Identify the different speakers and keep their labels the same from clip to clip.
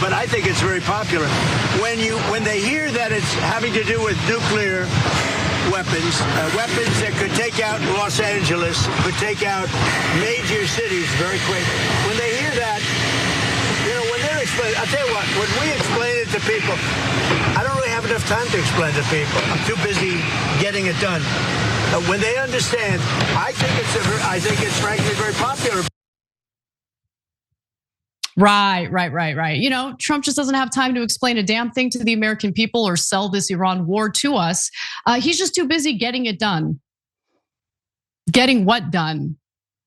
Speaker 1: but I think it's very popular. When they hear that it's having to do with nuclear weapons that could take out Los Angeles, could take out major cities very quick. When they hear that, when they're explaining, I'll tell you what, when we explain it to people, I don't really have enough time to explain to people. I'm too busy getting it done. When they understand, I think it's frankly very popular.
Speaker 2: Right. Trump just doesn't have time to explain a damn thing to the American people or sell this Iran war to us. He's just too busy getting it done. Getting what done?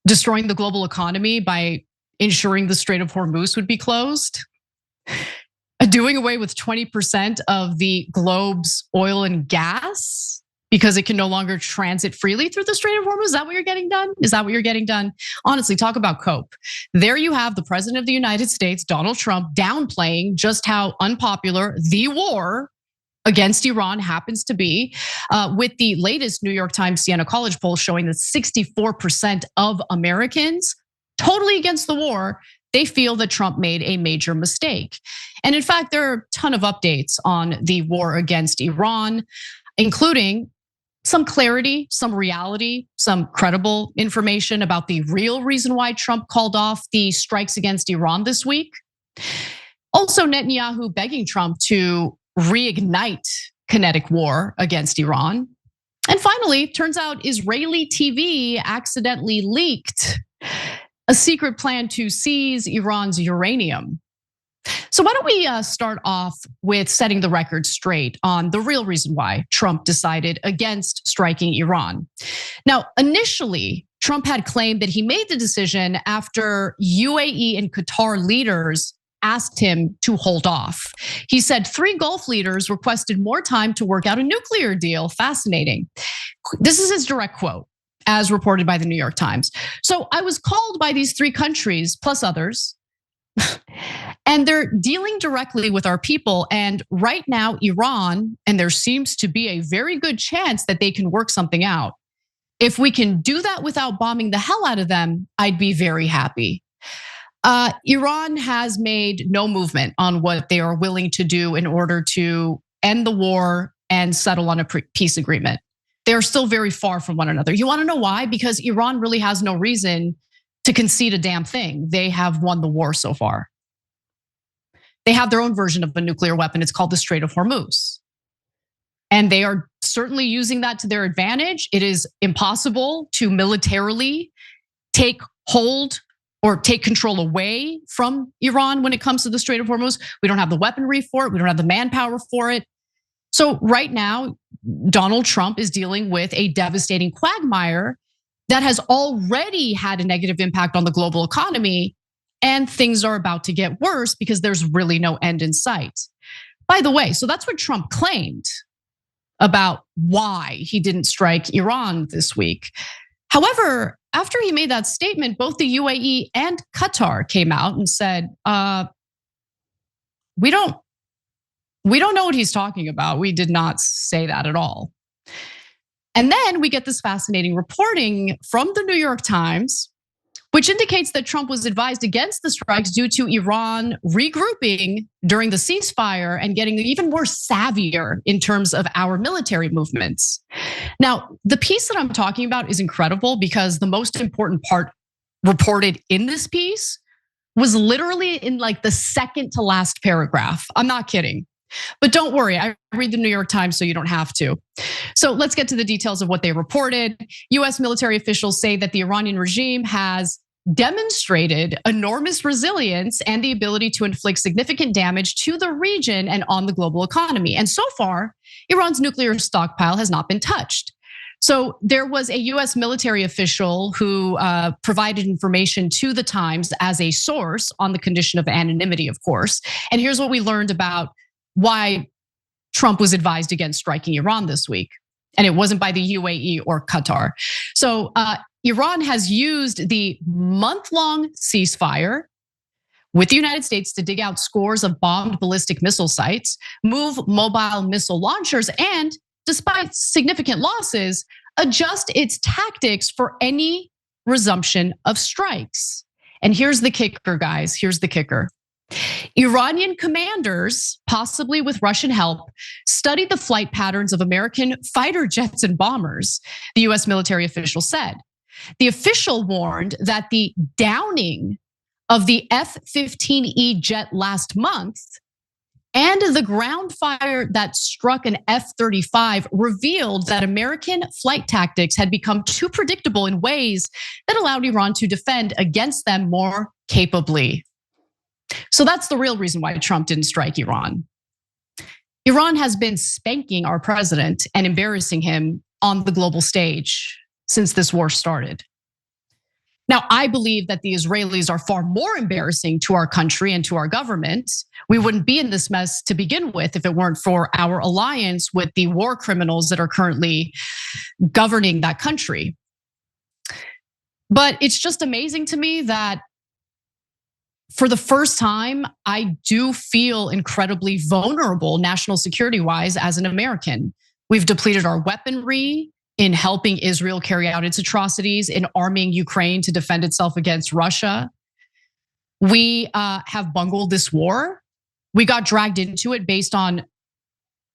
Speaker 2: Destroying the global economy by ensuring the Strait of Hormuz would be closed? Doing away with 20% of the globe's oil and gas because it can no longer transit freely through the Strait of Hormuz? Is that what you're getting done? Is that what you're getting done? Honestly, talk about cope. There you have the president of the United States, Donald Trump, downplaying just how unpopular the war against Iran happens to be, with the latest New York Times Siena College poll showing that 64% of Americans totally against the war, they feel that Trump made a major mistake. And in fact, there are a ton of updates on the war against Iran, including some clarity, some reality, some credible information about the real reason why Trump called off the strikes against Iran this week. Also, Netanyahu begging Trump to reignite kinetic war against Iran. And finally, turns out Israeli TV accidentally leaked a secret plan to seize Iran's uranium. So why don't we start off with setting the record straight on the real reason why Trump decided against striking Iran. Now, initially, Trump had claimed that he made the decision after UAE and Qatar leaders asked him to hold off. He said 3 Gulf leaders requested more time to work out a nuclear deal. Fascinating. This is his direct quote, as reported by the New York Times. So I was called by these 3 countries, plus others, and they're dealing directly with our people. And right now, Iran, and there seems to be a very good chance that they can work something out. If we can do that without bombing the hell out of them, I'd be very happy. Iran has made no movement on what they are willing to do in order to end the war and settle on a peace agreement. They're still very far from one another. You want to know why? Because Iran really has no reason to concede a damn thing. They have won the war so far. They have their own version of a nuclear weapon. It's called the Strait of Hormuz. And they are certainly using that to their advantage. It is impossible to militarily take hold or take control away from Iran when it comes to the Strait of Hormuz. We don't have the weaponry for it. We don't have the manpower for it. So right now, Donald Trump is dealing with a devastating quagmire that has already had a negative impact on the global economy, and things are about to get worse because there's really no end in sight. By the way, so that's what Trump claimed about why he didn't strike Iran this week. However, after he made that statement, both the UAE and Qatar came out and said, we don't know what he's talking about. We did not say that at all. And then we get this fascinating reporting from the New York Times, which indicates that Trump was advised against the strikes due to Iran regrouping during the ceasefire and getting even more savvier in terms of our military movements. Now, the piece that I'm talking about is incredible because the most important part reported in this piece was literally in like the second to last paragraph. I'm not kidding. But don't worry, I read the New York Times, so you don't have to. So let's get to the details of what they reported. US military officials say that the Iranian regime has demonstrated enormous resilience and the ability to inflict significant damage to the region and on the global economy. And so far, Iran's nuclear stockpile has not been touched. So there was a US military official who provided information to the Times as a source on the condition of anonymity, of course. And here's what we learned about why Trump was advised against striking Iran this week. And it wasn't by the UAE or Qatar. So Iran has used the month-long ceasefire with the United States to dig out scores of bombed ballistic missile sites, move mobile missile launchers, and despite significant losses, adjust its tactics for any resumption of strikes. And here's the kicker, guys, here's the kicker. Iranian commanders, possibly with Russian help, studied the flight patterns of American fighter jets and bombers, the US military official said. The official warned that the downing of the F-15E jet last month and the ground fire that struck an F-35 revealed that American flight tactics had become too predictable in ways that allowed Iran to defend against them more capably. So that's the real reason why Trump didn't strike Iran. Iran has been spanking our president and embarrassing him on the global stage since this war started. Now, I believe that the Israelis are far more embarrassing to our country and to our government. We wouldn't be in this mess to begin with if it weren't for our alliance with the war criminals that are currently governing that country. But it's just amazing to me that for the first time, I do feel incredibly vulnerable national security wise as an American. We've depleted our weaponry in helping Israel carry out its atrocities, in arming Ukraine to defend itself against Russia. We have bungled this war. We got dragged into it based on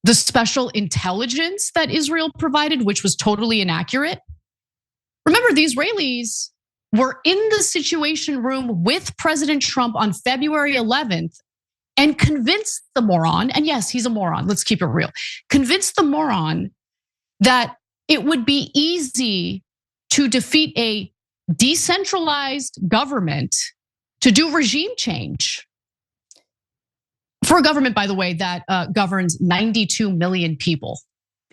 Speaker 2: the special intelligence that Israel provided, which was totally inaccurate. Remember, the Israelis were in the Situation Room with President Trump on February 11th and convinced the moron, and yes, he's a moron, let's keep it real, convinced the moron that it would be easy to defeat a decentralized government to do regime change. For a government, by the way, that governs 92 million people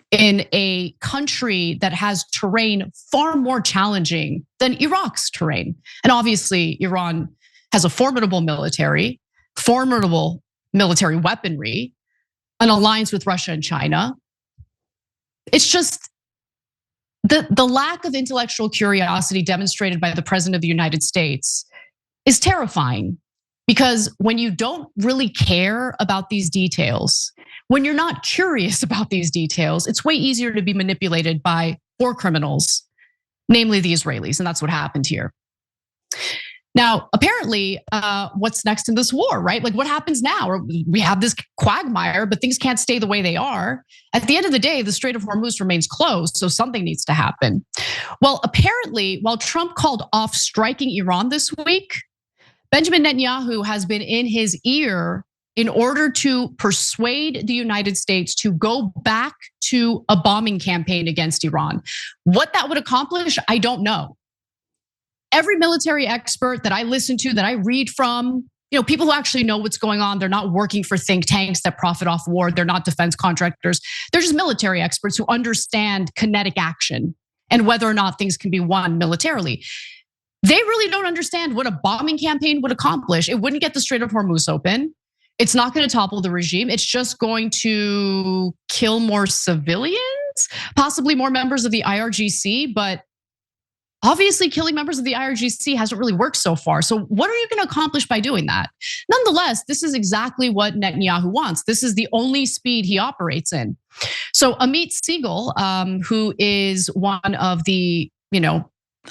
Speaker 2: in a country that has terrain far more challenging than Iraq's terrain. And obviously, Iran has a formidable military weaponry, an alliance with Russia and China. It's just the lack of intellectual curiosity demonstrated by the president of the United States is terrifying, because when you don't really care about these details, when you're not curious about these details, it's way easier to be manipulated by war criminals, namely the Israelis, and that's what happened here. Now, apparently, what's next in this war, right? Like, what happens now? We have this quagmire, but things can't stay the way they are. At the end of the day, the Strait of Hormuz remains closed, so something needs to happen. Well, apparently, while Trump called off striking Iran this week, Benjamin Netanyahu has been in his ear in order to persuade the United States to go back to a bombing campaign against Iran. What that would accomplish, I don't know. Every military expert that I listen to, that I read from, people who actually know what's going on, they're not working for think tanks that profit off war, they're not defense contractors, they're just military experts who understand kinetic action and whether or not things can be won militarily. They really don't understand what a bombing campaign would accomplish. It wouldn't get the Strait of Hormuz open. It's not going to topple the regime. It's just going to kill more civilians, possibly more members of the IRGC, but obviously killing members of the IRGC hasn't really worked so far. So what are you going to accomplish by doing that? Nonetheless, this is exactly what Netanyahu wants. This is the only speed he operates in. So Amit Siegel, who is one of the,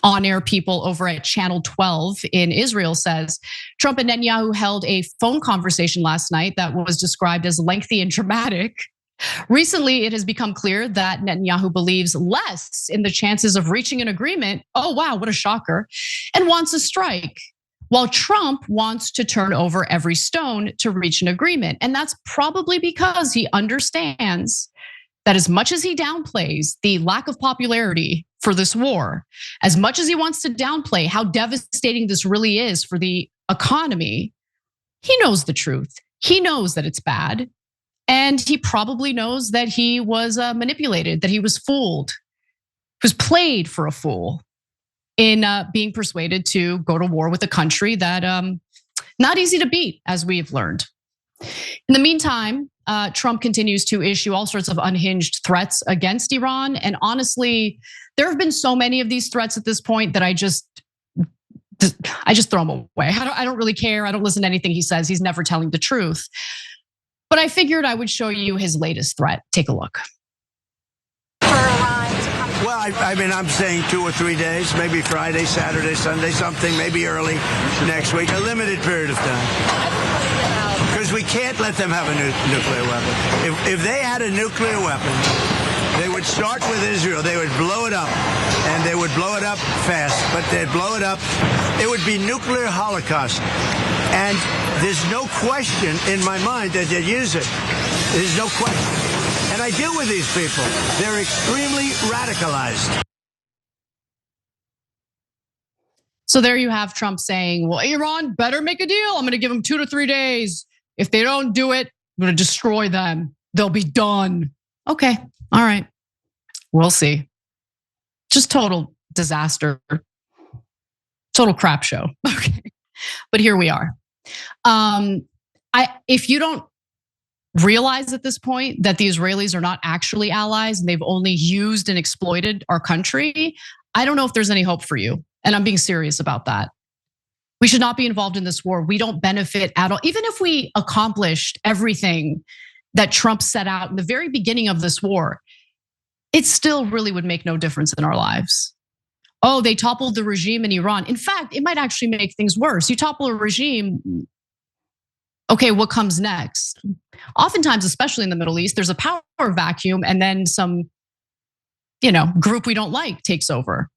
Speaker 2: on-air people over at Channel 12 in Israel, says Trump and Netanyahu held a phone conversation last night that was described as lengthy and dramatic. Recently, it has become clear that Netanyahu believes less in the chances of reaching an agreement. Oh, wow, what a shocker. And wants a strike, while Trump wants to turn over every stone to reach an agreement. And that's probably because he understands that as much as he downplays the lack of popularity for this war, as much as he wants to downplay how devastating this really is for the economy, he knows the truth. He knows that it's bad. And he probably knows that he was manipulated, that he was fooled, was played for a fool in being persuaded to go to war with a country that not easy to beat, as we've learned. In the meantime, Trump continues to issue all sorts of unhinged threats against Iran. And honestly, there have been so many of these threats at this point that I just throw them away. I don't really care. I don't listen to anything he says. He's never telling the truth. But I figured I would show you his latest threat. Take a look.
Speaker 1: Well, I'm saying 2 or 3 days, maybe Friday, Saturday, Sunday, something, maybe early next week, a limited period of time. we can't let them have a nuclear weapon. If they had a nuclear weapon, they would start with Israel. They would blow it up, and they would blow it up fast, but they'd blow it up. It would be nuclear holocaust. And there's no question in my mind that they'd use it. There's no question. And I deal with these people. They're extremely radicalized.
Speaker 2: So there you have Trump saying, well, Iran better make a deal. I'm going to give them 2 to 3 days. If they don't do it, I'm going to destroy them. They'll be done. Okay. All right. We'll see. Just total disaster. Total crap show. Okay. But here we are. If you don't realize at this point that the Israelis are not actually allies and they've only used and exploited our country, I don't know if there's any hope for you. And I'm being serious about that. We should not be involved in this war. We don't benefit at all. Even if we accomplished everything that Trump set out in the very beginning of this war, it still really would make no difference in our lives. Oh, they toppled the regime in Iran. In fact, it might actually make things worse. You topple a regime, okay, what comes next? Oftentimes, especially in the Middle East, there's a power vacuum and then some, group we don't like takes over.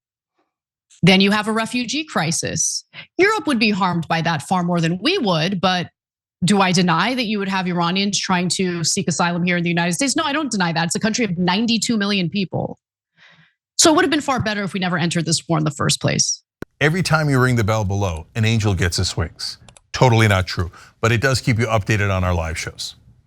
Speaker 2: Then you have a refugee crisis. Europe would be harmed by that far more than we would, but do I deny that you would have Iranians trying to seek asylum here in the United States? No, I don't deny that. It's a country of 92 million people. So it would have been far better if we never entered this war in the first place.
Speaker 3: Every time you ring the bell below, an angel gets his wings. Totally not true, but it does keep you updated on our live shows.